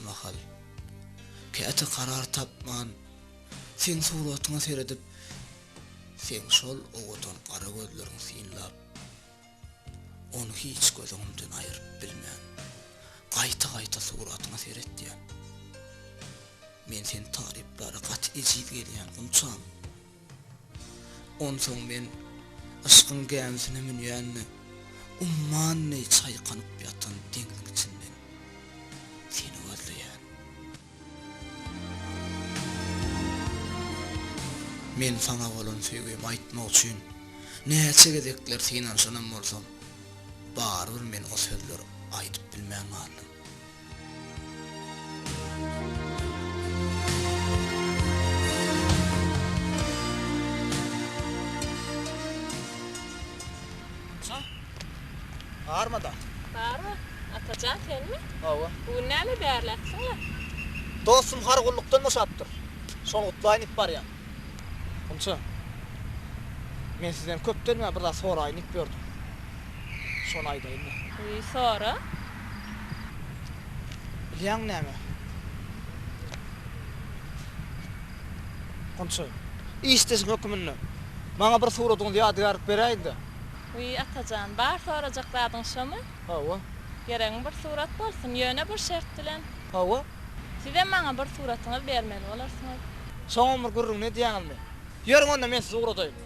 mahal. Käte karar tapman. Sen suratyňa seredip sen şol owadan gara gözleriň synlap onu hiç gözüňden aýryp bilmän. Gaýta suratyňa seretdiň. Men sen taryplara gaty ejid gelýän gunçam. Onsoň men aşkyň gämsine minýänni ummanny çaýkanyp ýatan deňiň içinden seni özleýän. Men sana bolan söýgümi aýtmak üçin näçe gezekler senen şonam bolsam, barbyr men o sözleri aýdyp bilmän galym. Armada. Barmy? Atajan senmi? Hawa. Bu näme bärlätsňa? Dostum hargullukdan boşapdyr. Şol gutlaýyp barýan. Onça. Men sizden köpden bir da soraýyp berdim. Şonu aýdaýyn. Sonra? Bilýän näme? Onça. İstesiň hökümini. Maňa bir suratyňy ýadygar beräýdi. Atajan, bar sorajak zadyň şomy? Hawa. Gereň bir surat bolsun, ýöne bir şert bilen. Hawa. Size maňa bir suratyňy bermeli bolarsyňyz. Soňam bir gürrüň ne diýäňmi? Ýöreň onda men sizi uradaýym.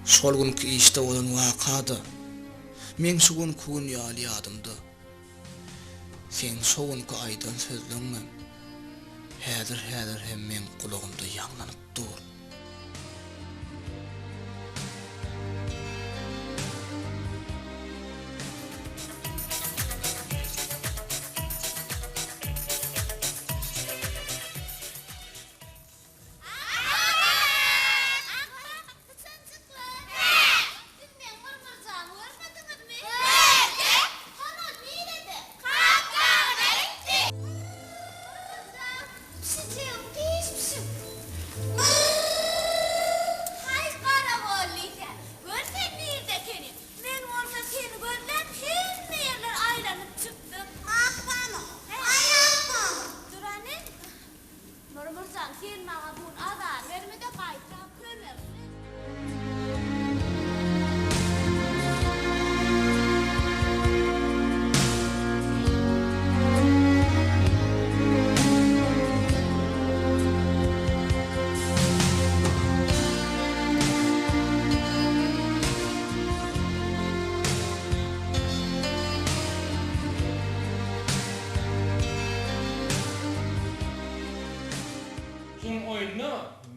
Şol günkü işte olan wakada men şu gün kun ýaly ýadymda. Sen şu günkü aýdan sözleňme häzir hem men kulagymda ýanglanyp dur.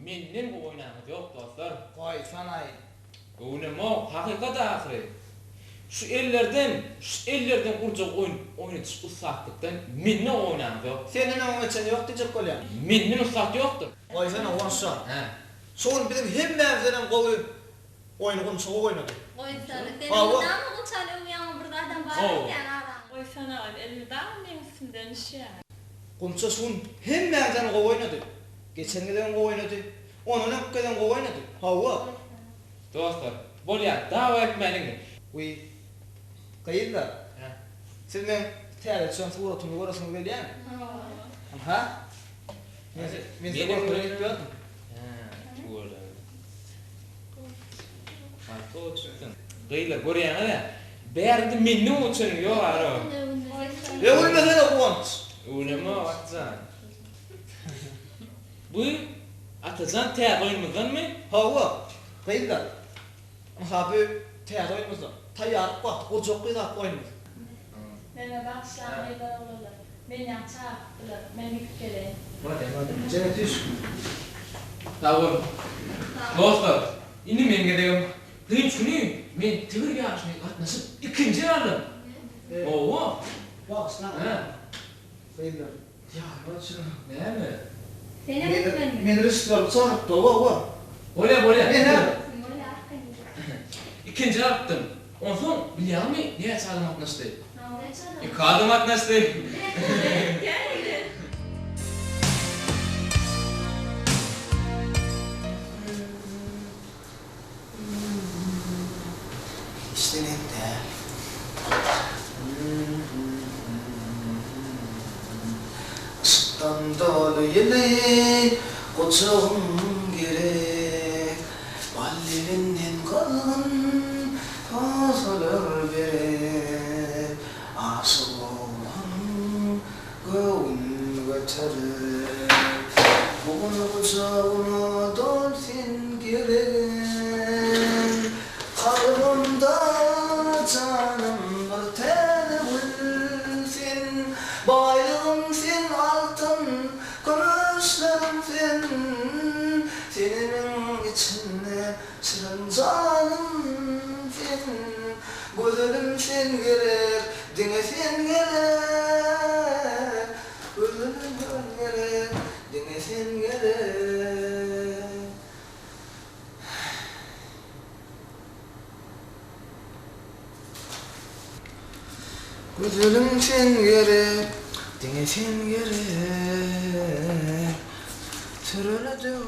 Menden bu oynamaz yok dostlar. Vay sanay. Oynama hakikat ahire. Şu ellerden urcak oynatış usaklıktan menden oynamaz yok. Senin onun için yok diyecek kolya. Menden usak yoktur. Vay sana onsa. He. Sonra bizim hem mevzenen kolu oyunu çoğu oynadı. Oy sana. Senin adam mı çalıyor ya burada adam var ya adam. Oy sana elini daha mensinden işe. Komşu şun hem mevzenen kolu oynadı. Geçen gelen kolu oynadı. Onun hakkıdan kolu oynadı. Hava. Dostlar, bolya dava etmeliğini. Uy. Kayıtlar. He. Siz men televizyon suratını görürsünüz belli mi? Ha? Men size görüntü yapıyordum. Doğru. Ha, to çıktın. Gıyla görüyen ya. Berdi menden üçün yok ara. Ve ölmesene kuvanç. Ulema vaktan. Bu Atajan tiyat oyunumuzdan mı? Hava. Kayıtlar. Abi tiyat oyunumuzdan. Tayyar bak, o çok güzel oyunumuz. Mene başlamayı da olalım. Men yapacak, men yük geleyim. Hadi. Cennet düş. Tamam. Dostlar, ini men gidiyorum. Kıyınç günü men tıvır yarışmaya katnaşıp ikinci aldım. Oo. Bak sana. Ha. Kayıtlar. Ya başına. Ne mi? Senin Men rüstüler çağırıp da var. Bolya. Ne? İkinci yaptım. Ondan biliyor musun? Niye çağırmak nasıl? Kadım atnasdı. İşte ne? Işıktan dolu yeli koçağım gerek. Ballerinden kalan tasalar berek. Aşık olan gönül götürür. Bugün kucağıma dolsun gerek. Kalbimde canım bir tane gülsün. Bayrağım sen altın, gümüşlerim sen. Senin içinde şirin canım sen. Gözlerim sen gerek, dine sen gerek. Gözlerim sen gerek, dine sen gerek. Gözlerim sen gerek, dine sen gerek. Sürüledim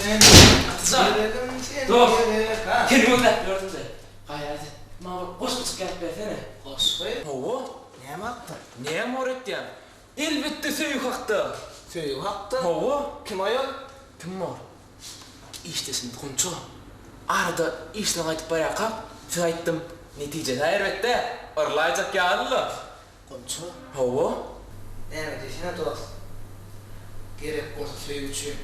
sen, yüreğim sen Dur. gerek. Ha? Kelime öyle gördün de. Hayatı. Mama koş koş gelip versene. Koş koy. Ovo. Ne mi attın? Ne moret ya? Elbette söyük hakkı. Söyle hakkı. Ovo. Kim ayol? Kim var? İştesin kunço. Arada işten aytıp barakap. Sayttım. Neticede elbette. Orlayacak yağdılı. Konço. Ovo. Evet, işine dost. Gerek olsa söyleyeceğim.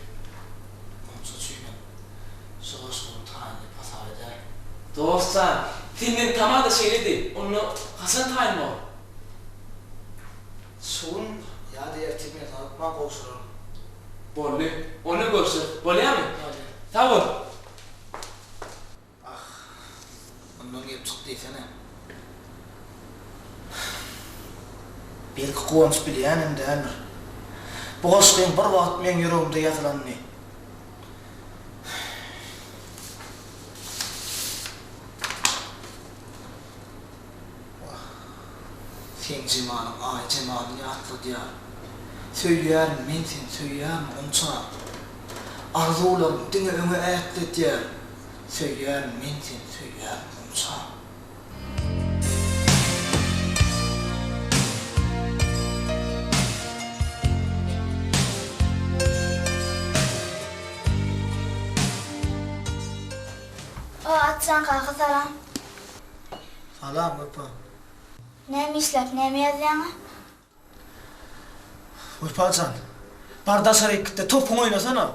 Konço çiğnem. Soğuz kurtarını pasar eder. Dostsan. Senin tamamı da şeyledi. Onu Hasan tayin mı? Soğun ya diğer tipine tanıtma koşurum. Bollu. Onu görsün. Bollu ya mı? Hadi. Tamam. Ondan gelip çıktıysan. Belki kuvvanç bilyenim değerler. Bu aşkın bir vakit men yüreğimde yazılan ne? Sen cemalım, ay cemalım yatlı diyar. Söyleyerim men sen, söyleyerim onça. Arzularım dine ömü ayetli diyar. Söyleyerim men sen, söyleyerim onça. O atsan kalkı salam. Salam öpüm. Ne mi işlep, ne mi yazıyorsun? Uypacan, bardaş harekette topun oynasana.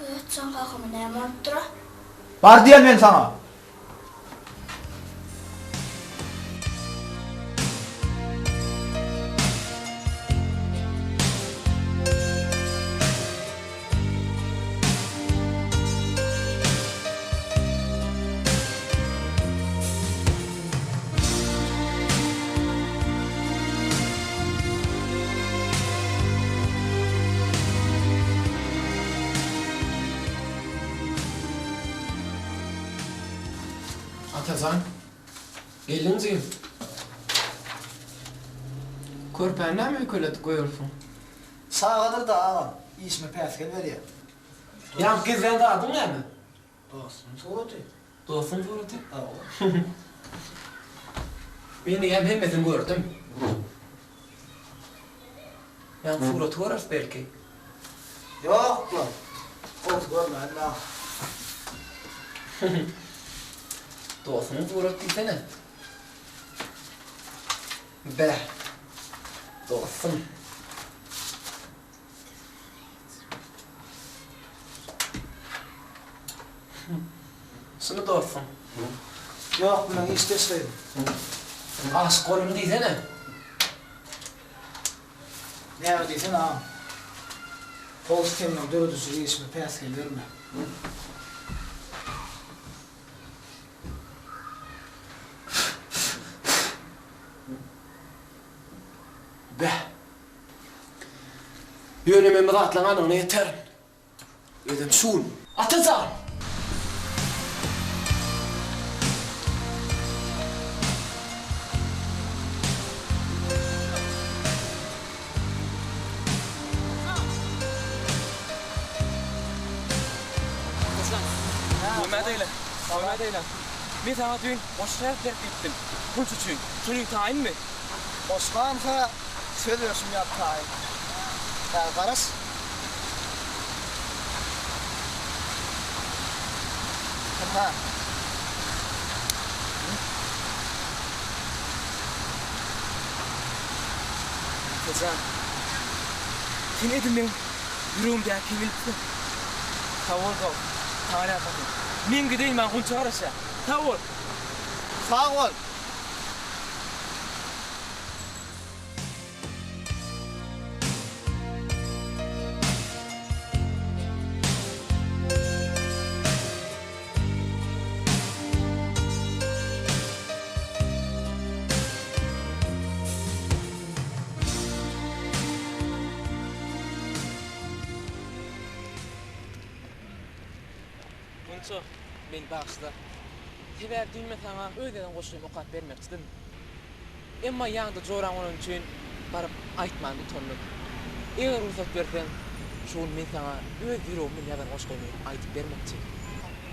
Bu atsan kalkımı ne mi olup dura? Var diyem ben sana. Atasan, gelince körpenden mi kölet koyuyorsun? Sağadır da ağam. İsmi peskel veriyor. Yan kızdan da adın ne mi? Dostum soğudu. Dostum sordu. Ağam. Beni hemmesin gördüm. Yan surat görür belki. Yok lan. Ot görmedim ha. Dostum surat desene. Be. Dostum. Şunu dostum. Yok lan isteseydim. Aşk kolunu desene. Ne ödeysen ağam. Kol sisteminin dördüsü ismi peskel verme. Be. Yönümün rahatlamanın yeter. Ödüm şun. Atazan. Ömedeyle. Ömedeyle. Men sana dün boşver terk etdim. Bunç üçün. Şuning taýyn mı? Osman'a söylüyorsun yaptay. Ya Karas. Ha. Kızım. Kim edim men? Yüreğimde kebilipdi. Tavol gol. Tara bakın. Men gideyim ben kunça arasa. Tavol. Sağ ol. Bunço, men bağışla. Teber düýme sana öýdeden goşuýum okat bermekçidim. Emma ýaňda joran onun üçin baryp aýtman bir tonluk. Eger ruhsat bersen, şol men sana öz ýüregimden ýadan goşgyny aýtyp bermekçi.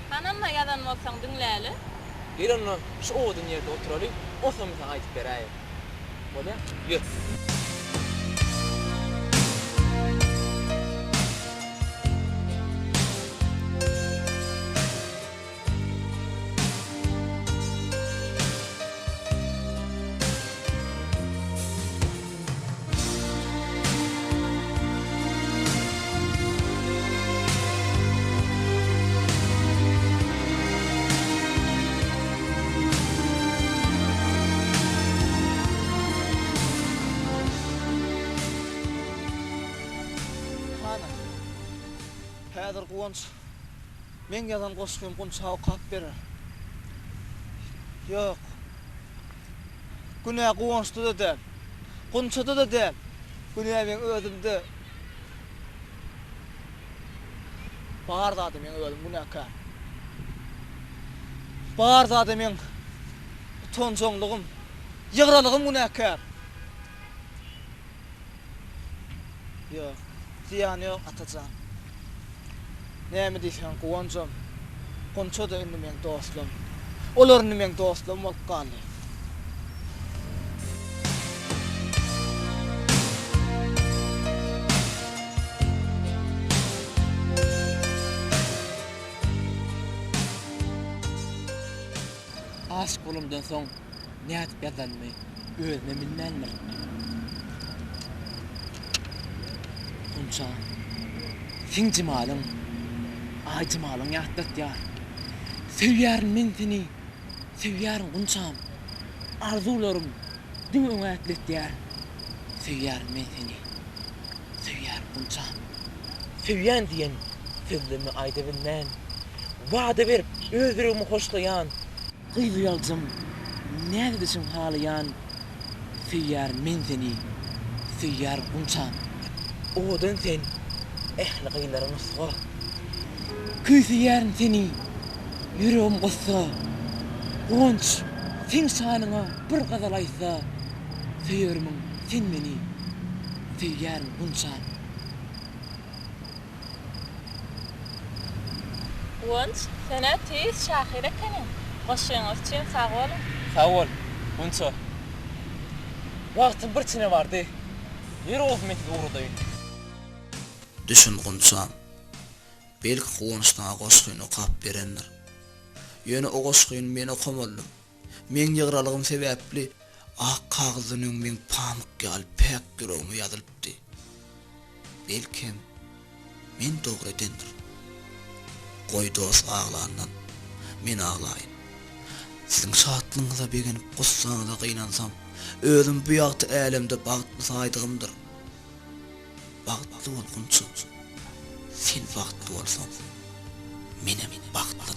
Hanamma yadan bolsaň dinläli. Gel onu şu odun ýerde oturaly, osam sana aýtyp beräýin. Bolýa? Ýür. Häzir Guwanç men ýadan goşgym Gunçaw kap berer. Ýok. Günä Guwançda da däl. Gunçada da däl. Günä men özümde barda men özüm günäkär. Barda men tonjoňlugym, ýygralygym günäkär. Ýok. Diýany ýok atajan. Näme diýsen Guwançam? Gunça da indi men dostum. Olar men dostum bolup galdy. Aşk bolumdan soň näet ýazanmy özüme bilmändir. Gunça, sen jemalyň, ay jemalyň ýatdat ýar. Sevýärim men seni, sevýärim Gunçam. Arzularym düňe atletýär. Sevýärim men seni, sevýärim Gunçam. Sevýän diýen sözlerimi aýda bilmän. Wada berip öz ýüregimi hoşlaýan. Gıybıyalcım, näde dişim halayan, sevýärim men seni, sevýärim Gunçam. Odan sen, ehli gıylaryň usga. Küýsýärim seni, ýüregim gussa. Gunç, sen şanyňa bir gazalaýsa, sevýärim sen meni, sevýärim Gunçam. Guwanç, sene tez şahira kenem. Goşuňyz üçin sag bolun. Sağ ol, Gunça. Wagtym bir çine bardy. Ýer ozmet uğradyň. Düşün Gunçam. Belki Guwançdan goşgyny kap berendir. Ýöne o goşgyn meni okamaldym. Men ýygralygym sebäpli ak kagyzynyň men pamyk gal pek ýüregime ýazylypdy. Belki men dogry edendir. Goý dost aglandan men aglaýyn. Sizin şatlygyňyza begenip gussaňyza gynansam, özüm bu ýagty älemde bagtly saýdygymdyr. Bagtly bol Gunça. Sen bagtly bolsaň, menem bagtly